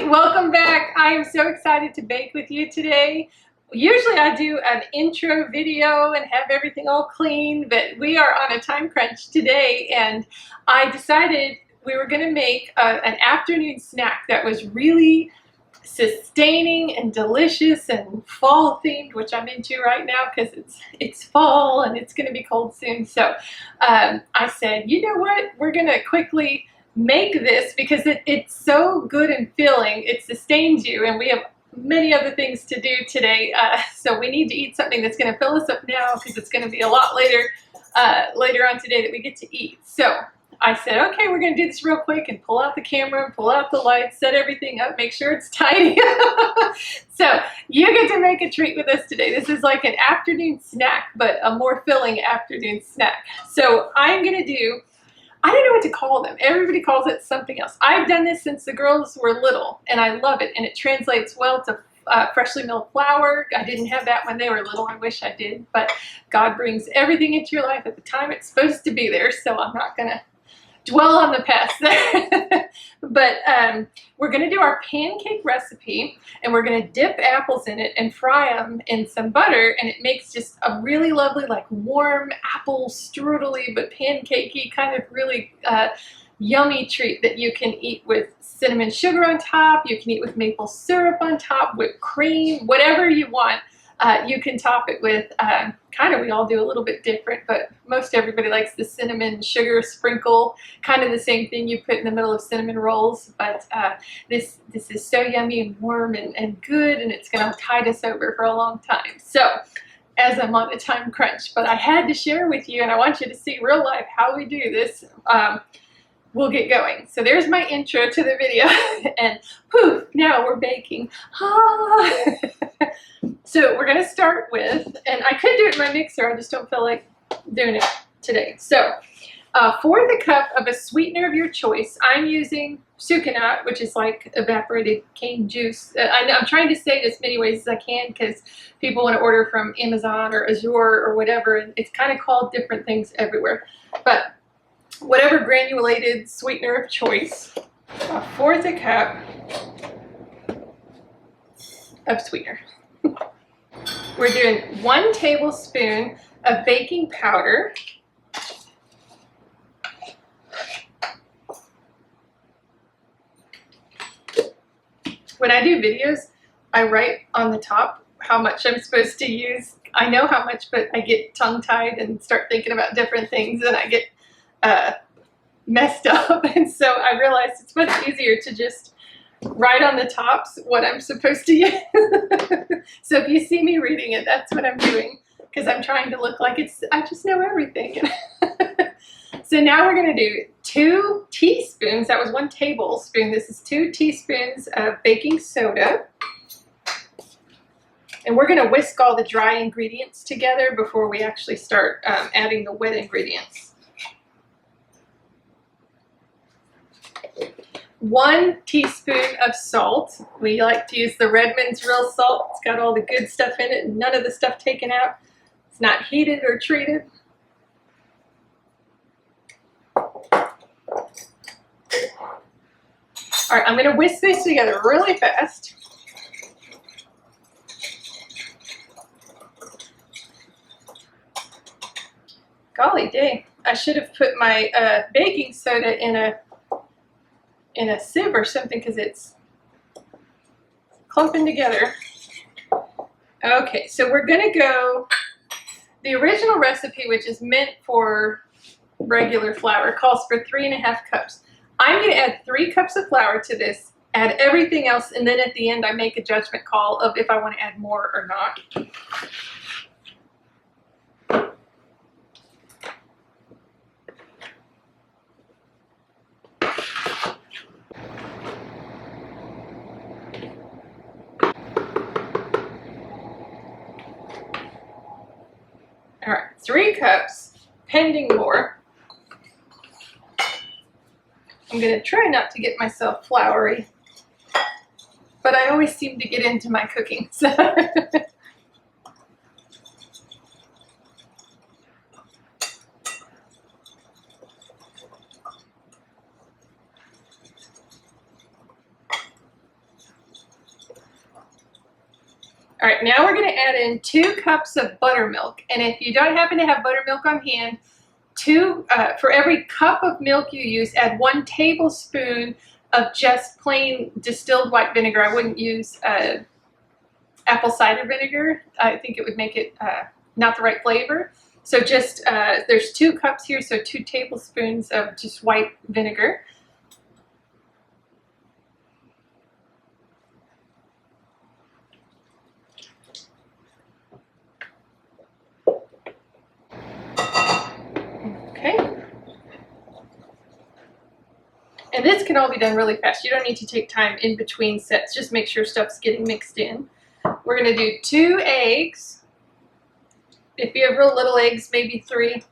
Welcome back. I am so excited to bake with you today. Usually I do an intro video and have everything all clean, but we are on a time crunch today, and I decided we were going to make an afternoon snack that was really sustaining and delicious and fall themed, which I'm into right now because it's fall and it's going to be cold soon. So I said, you know what, we're going to quickly make this because it's so good and filling. It sustains you, and we have many other things to do today, so we need to eat something that's going to fill us up now because it's going to be a lot later on today that we get to eat. So I said, okay, we're going to do this real quick and pull out the camera, pull out the lights, set everything up, make sure it's tidy. So you get to make a treat with us today. This is like an afternoon snack, but a more filling afternoon snack. So I'm going to do, I don't know what to call them. Everybody calls it something else. I've done this since the girls were little, and I love it, and it translates well to freshly milled flour. I didn't have that when they were little. I wish I did, but God brings everything into your life at the time it's supposed to be there, so I'm not going to dwell on the past there. But we're going to do our pancake recipe, and we're going to dip apples in it and fry them in some butter, and it makes just a really lovely, like warm apple strudely but pancakey kind of really yummy treat that you can eat with cinnamon sugar on top. You can eat with maple syrup on top, whipped cream, whatever you want. You can top it with, we all do a little bit different, but most everybody likes the cinnamon sugar sprinkle, kind of the same thing you put in the middle of cinnamon rolls. But this is so yummy and warm and good, and it's going to tide us over for a long time. So as I'm on a time crunch, but I had to share with you, and I want you to see real life how we do this. We'll get going. So there's my intro to the video, and poof, now we're baking. So we're going to start with, and I could do it in my mixer, I just don't feel like doing it today. So for the cup of a sweetener of your choice, I'm using sucanat, which is like evaporated cane juice. I'm trying to say it as many ways as I can because people want to order from Amazon or Azure or whatever, and it's kind of called different things everywhere. But whatever granulated sweetener of choice, a fourth a cup of sweetener. We're doing 1 tablespoon of baking powder, when I do videos, I write on the top how much I'm supposed to use. I know how much, but I get tongue-tied and start thinking about different things, and I get messed up. And so I realized it's much easier to just write on the tops what I'm supposed to use. So if you see me reading it, that's what I'm doing, because I'm trying to look like I just know everything. So now we're going to do 2 teaspoons. That was 1 tablespoon. This is 2 teaspoons of baking soda. And we're going to whisk all the dry ingredients together before we actually start adding the wet ingredients. 1 teaspoon of salt. We like to use the Redmond's real salt. It's got all the good stuff in it and none of the stuff taken out. It's not heated or treated. All right, I'm going to whisk this together really fast. Golly dang, I should have put my baking soda in a sieve or something because it's clumping together. Okay, so we're going to go, the original recipe, which is meant for regular flour, calls for 3.5 cups. I'm going to add 3 cups of flour to this, add everything else, and then at the end I make a judgment call of if I want to add more or not. All right, 3 cups, pending more. I'm going to try not to get myself floury, but I always seem to get into my cooking. So All right, now we're going to add in 2 cups of buttermilk. And if you don't happen to have buttermilk on hand, for every cup of milk you use, add 1 tablespoon of just plain distilled white vinegar. I wouldn't use apple cider vinegar. I think it would make it not the right flavor. So just, there's 2 cups here, so 2 tablespoons of just white vinegar. Okay. And this can all be done really fast. You don't need to take time in between sets. Just make sure stuff's getting mixed in. We're going to do 2 eggs. If you have real little eggs, maybe 3.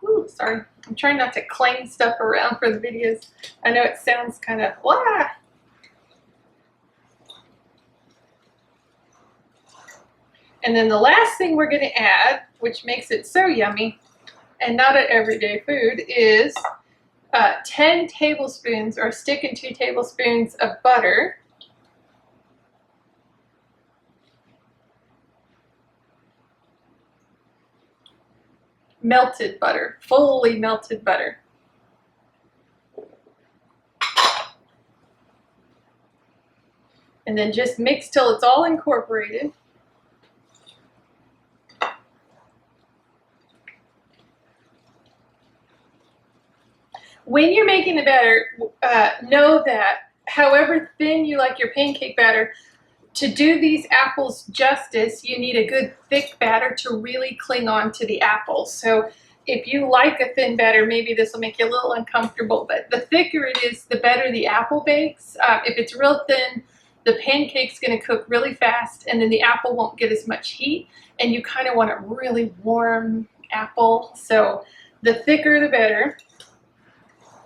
Ooh, sorry. I'm trying not to clang stuff around for the videos. I know it sounds kind of blah. And then the last thing we're going to add, which makes it so yummy and not an everyday food, is 10 tablespoons or a stick and 2 tablespoons of butter. Melted butter, fully melted butter. And then just mix till it's all incorporated. When you're making the batter, know that however thin you like your pancake batter, to do these apples justice, you need a good thick batter to really cling on to the apples. So if you like a thin batter, maybe this will make you a little uncomfortable, but the thicker it is, the better the apple bakes. If it's real thin, the pancake's going to cook really fast, and then the apple won't get as much heat, and you kind of want a really warm apple. So the thicker the better.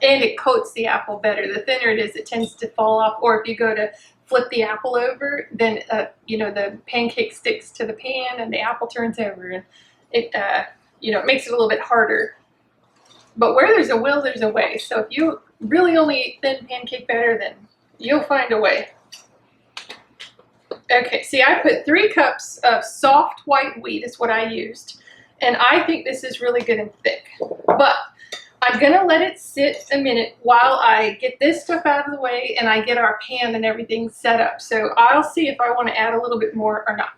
And it coats the apple better. The thinner it is, it tends to fall off. Or if you go to flip the apple over, then you know, the pancake sticks to the pan and the apple turns over, and it you know, it makes it a little bit harder. But where there's a will, there's a way. So if you really only eat thin pancake batter, then you'll find a way. Okay, see, I put 3 cups of soft white wheat is what I used, and I think this is really good and thick. But I'm going to let it sit a minute while I get this stuff out of the way and I get our pan and everything set up. So I'll see if I want to add a little bit more or not.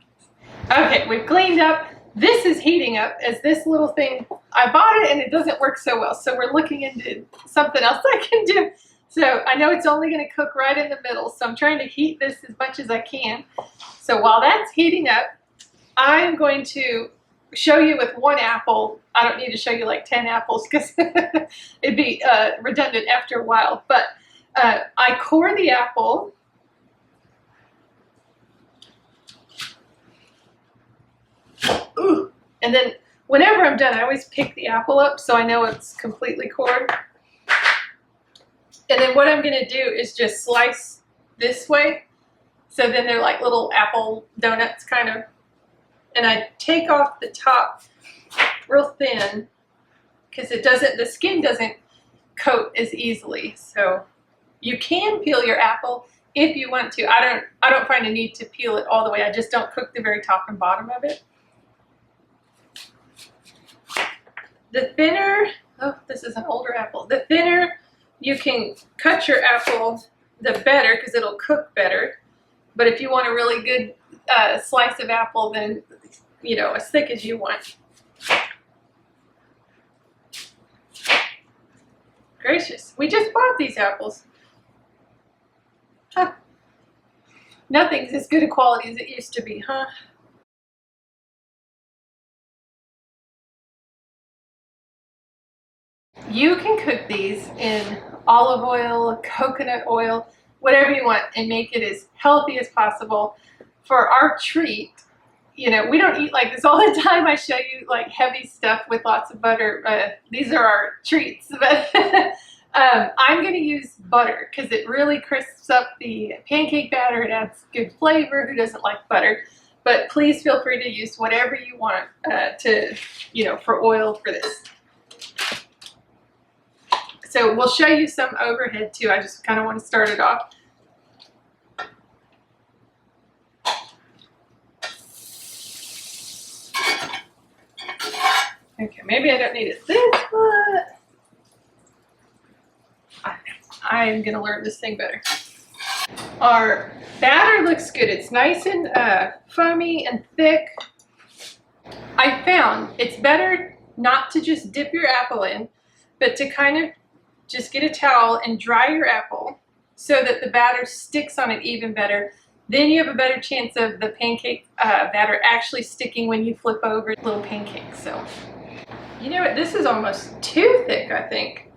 Okay, we've cleaned up. This is heating up as this little thing. I bought it and it doesn't work so well. So we're looking into something else I can do. So I know it's only going to cook right in the middle. So I'm trying to heat this as much as I can. So while that's heating up, I'm going to show you with 1 apple. I don't need to show you like 10 apples because it'd be redundant after a while. But I core the apple. Ooh. And then whenever I'm done, I always pick the apple up so I know it's completely cored. And then what I'm going to do is just slice this way. So then they're like little apple donuts kind of. And I take off the top real thin because the skin doesn't coat as easily. So you can peel your apple if you want to. I don't find a need to peel it all the way. I just don't cook the very top and bottom of it. The thinner, oh, this is an older apple. The thinner you can cut your apple, the better, because it'll cook better. But if you want a really good slice of apple, then, you know, as thick as you want. Gracious, we just bought these apples. Huh. Nothing's as good a quality as it used to be, huh? You can cook these in olive oil, coconut oil, whatever you want, and make it as healthy as possible. For our treat, you know, we don't eat like this all the time. I show you like heavy stuff with lots of butter. These are our treats. But I'm going to use butter because it really crisps up the pancake batter. It adds good flavor. Who doesn't like butter? But please feel free to use whatever you want for oil for this. So we'll show you some overhead too. I just kind of want to start it off. Okay, maybe I don't need it this much. I'm gonna learn this thing better. Our batter looks good. It's nice and foamy and thick. I found it's better not to just dip your apple in, but to kind of just get a towel and dry your apple so that the batter sticks on it even better. Then you have a better chance of the pancake batter actually sticking when you flip over little pancakes. So, you know what? This is almost too thick, I think,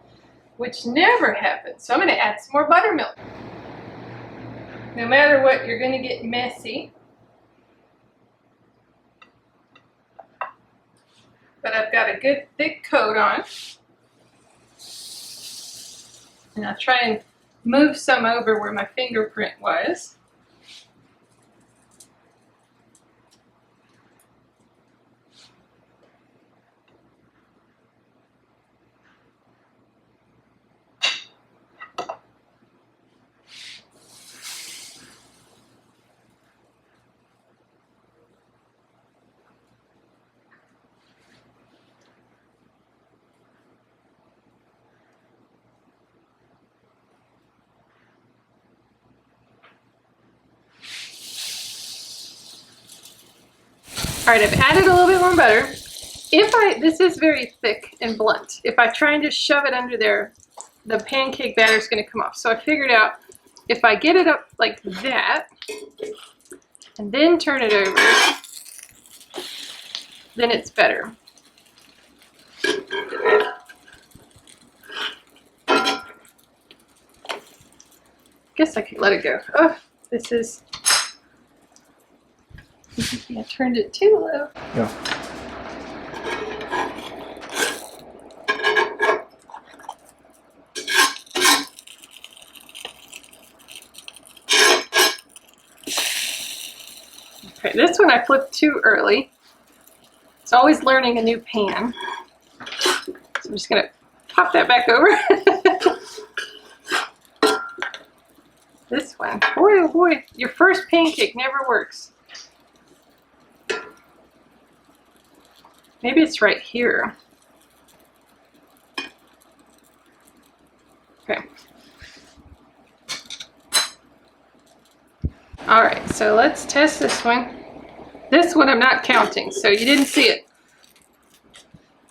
which never happens. So I'm going to add some more buttermilk. No matter what, you're going to get messy. But I've got a good thick coat on. And I'll try and move some over where my fingerprint was. All right, I've added a little bit more butter. This is very thick and blunt. If I try and just shove it under there, the pancake batter is going to come off. So I figured out if I get it up like that and then turn it over, then it's better. Guess I could let it go. Oh, this is... I turned it too low. Yeah. Okay, this one I flipped too early. It's always learning a new pan. So I'm just gonna pop that back over. This one, boy oh boy, your first pancake never works. Maybe it's right here. Okay. All right, so let's test this one. This one I'm not counting, so you didn't see it.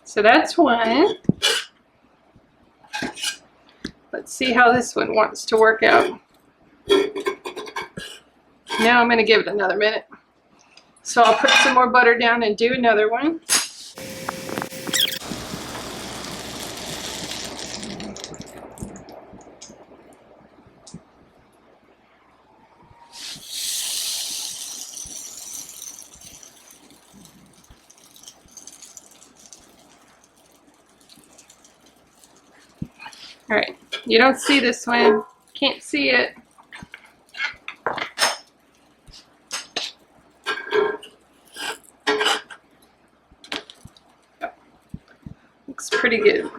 So that's one. Let's see how this one wants to work out. Now I'm going to give it another minute. So I'll put some more butter down and do another one. All right, you don't see this one, can't see it. Oh, looks pretty good.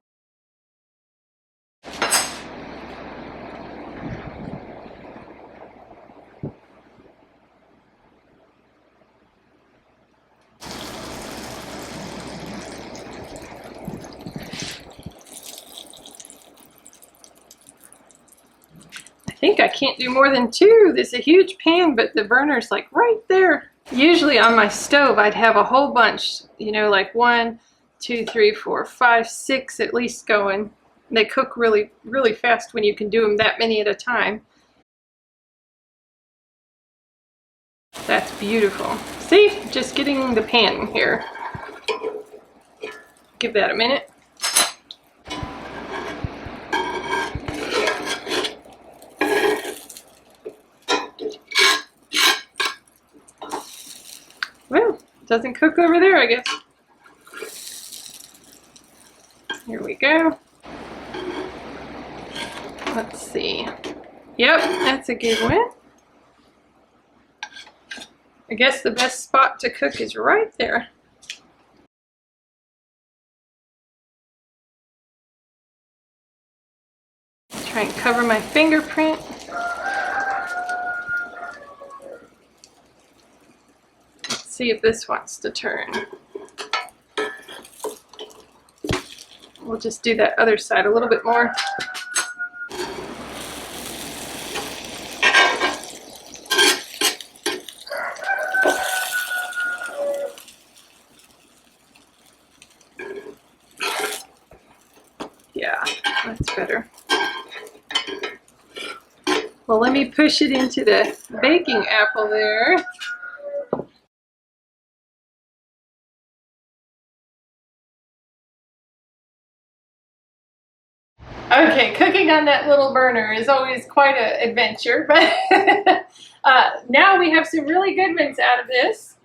I think I can't do more than two. This is a huge pan, but the burner's like right there. Usually on my stove, I'd have a whole bunch, you know, like 1, 2, 3, 4, 5, 6 at least going. They cook really, really fast when you can do them that many at a time. That's beautiful. See, just getting the pan here. Give that a minute. Well, it doesn't cook over there, I guess. Here we go. Let's see. Yep, that's a good one. I guess the best spot to cook is right there. Try and cover my fingerprint. Let's see if this wants to turn. We'll just do that other side a little bit more. Yeah, that's better. Well, let me push it into the baking apple there. Okay, cooking on that little burner is always quite an adventure, but now we have some really good ones out of this.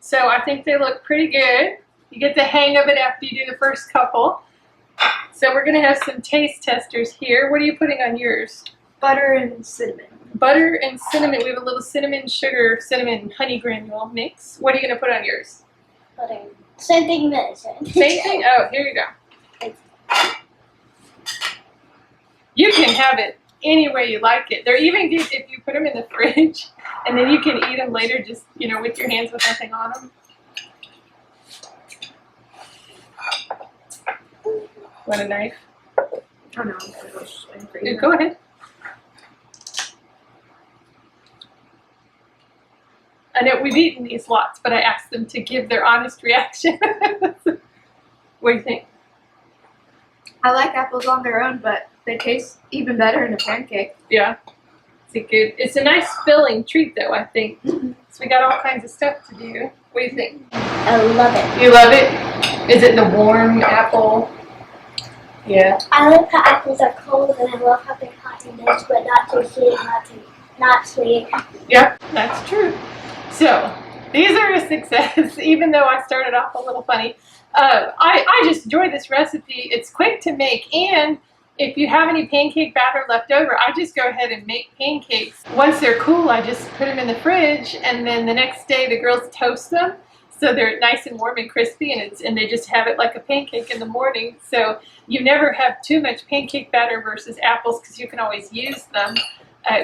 So I think they look pretty good. You get the hang of it after you do the first couple. So we're going to have some taste testers here. What are you putting on yours? Butter and cinnamon. Butter and cinnamon. We have a little cinnamon sugar, cinnamon honey granule mix. What are you going to put on yours? Butter. Same thing that said. Same thing? Oh, here you go. You can have it any way you like it. They're even good if you put them in the fridge, and then you can eat them later just, you know, with your hands with nothing on them. Want a knife? Oh no, Go ahead. I know we've eaten these lots, but I asked them to give their honest reaction. What do you think? I like apples on their own, but they taste even better in a pancake. Yeah. Is it good? It's a nice filling treat, though, I think. So we got all kinds of stuff to do. What do you think? I love it. You love it? Is it the warm apple? Yeah. I like how apples are cold, and I love how they're hot in this, but not too sweet, not sweet. Yep, that's true. So these are a success, even though I started off a little funny. I just enjoy this recipe. It's quick to make, and if you have any pancake batter left over, I just go ahead and make pancakes. Once they're cool, I just put them in the fridge, and then the next day the girls toast them. So they're nice and warm and crispy, and they just have it like a pancake in the morning. So you never have too much pancake batter versus apples because you can always use them.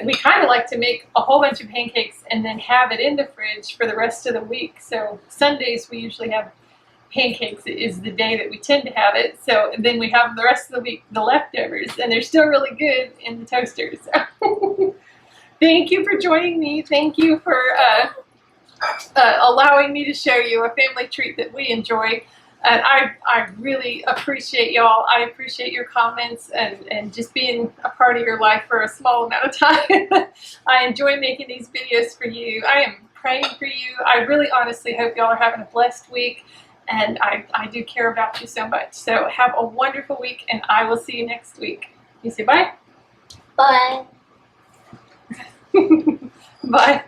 We kind of like to make a whole bunch of pancakes and then have it in the fridge for the rest of the week. So Sundays we usually have pancakes. It is the day that we tend to have it. So then we have the rest of the week the leftovers, and they're still really good in the toaster. So thank you for joining me. Thank you for allowing me to show you a family treat that we enjoy. And I really appreciate y'all. I appreciate your comments and just being a part of your life for a small amount of time. I enjoy making these videos for you. I am praying for you. I really honestly hope y'all are having a blessed week. And I do care about you so much. So have a wonderful week, and I will see you next week. You say bye? Bye. Bye.